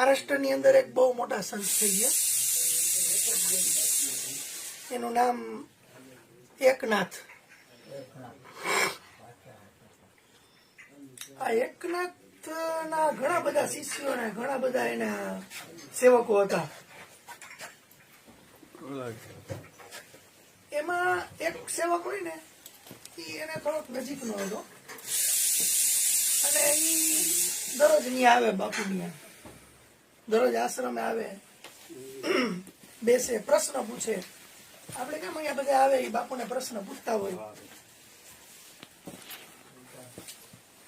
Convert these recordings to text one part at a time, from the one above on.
મહારાષ્ટ્રની અંદર એક બહુ મોટા સંત થઈ ગયા, એનું નામ એકનાથ. આ એકનાથ ના ઘણા બધા શિષ્યો ને ઘણા બધા એના સેવકો હતા. એમાં એક સેવક હોય ને એને થોડોક નજીક નો હતો અને એ દરરોજ ની આવે, બાપુ ની દરરોજ આશ્રમે આવે, બેસે, પ્રશ્ન પૂછે. આપણે કેમ અહીંયા બધા આવે એ બાપુને પ્રશ્ન પૂછતા હોય,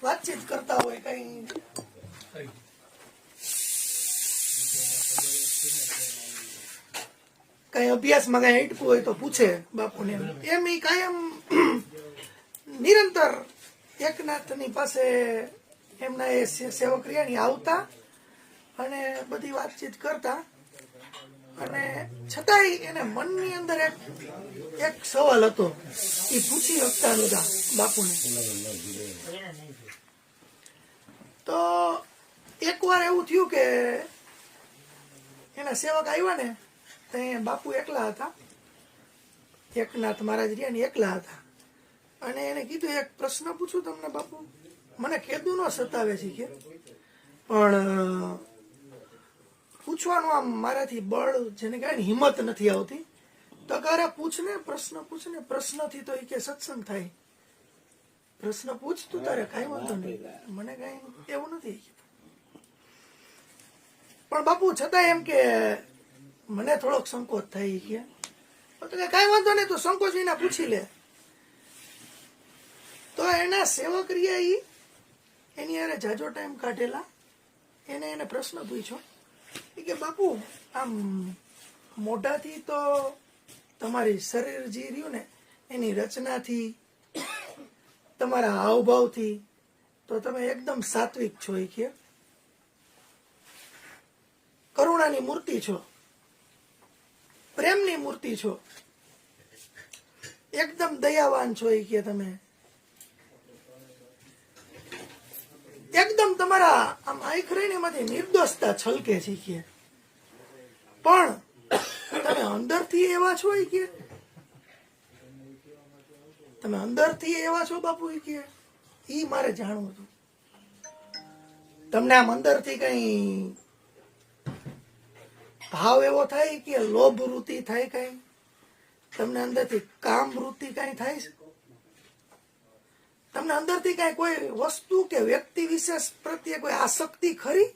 વાતચીત કરતા હોય, કઈ અભ્યાસમાં કઈ અટકું હોય તો પૂછે બાપુને. એમ એ કાયમ નિરંતર એકનાથની પાસે એમના એ સેવક રહ્યા આવતા અને બધી વાતચીત કરતા. અને છતાંય એને મનની અંદર એક સવાલ હતો, એ પૂછી શકતા નહોતા બાપુને. તો એકવાર એવું થયું કે એના સેવક આવ્યા ને, તો બાપુ એકલા હતા, એકનાથ મહારાજ રહ્યા ને એકલા હતા. અને એને કીધું, એક પ્રશ્ન પૂછું તમને બાપુ? મને કેદું ન સતાવે છે કે, પણ પૂછવાનું આમ મારાથી બળ જેને કહેવાય ને હિંમત નથી આવતી. તો કરે પૂછને, પ્રશ્ન પૂછને, પ્રશ્નથી તો એ કે સત્સંગ થાય. પ્રશ્ન પૂછતું તારે કઈ વાંધો નહીં, મને કઈ એવું નથી. પણ બાપુ છતાં એમ કે મને થોડોક સંકોચ થાય કે, કઈ વાંધો નહીં, તો સંકોચ વિના પૂછી લે. તો એના સેવક રહ્યા એની યારે જાજો ટાઈમ કાઢેલા. એને પ્રશ્ન પૂછ્યો કે બાપુ, આમ મોઢાથી તો તમારી શરીર જે રહ્યું ને એની રચનાથી, તમારા હાવભાવથી તો તમે એકદમ સાત્વિક છો. એ કે કરુણાની મૂર્તિ છો, પ્રેમની મૂર્તિ છો, એકદમ દયાવાન છો. એ કે તમે એકદમ તમારા આમ આંખ રહીને એમાંથી નિર્દોષતા છલકે છે કે, પણ તમે અંદરથી એવા છો. એ કે તમે અંદરથી એવા છો બાપુ? એ કે ઈ મારે જાણવું હતું. તમને આમ અંદરથી કઈ ભાવ એવો થાય કે લોભ વૃત્તિ થાય, કઈ તમને અંદરથી કામ વૃત્તિ કઈ થાય છે? તમને અંદરથી કઈ કોઈ વસ્તુ કે વ્યક્તિ વિશેષ પ્રત્યે કોઈ આસક્તિ ખરી?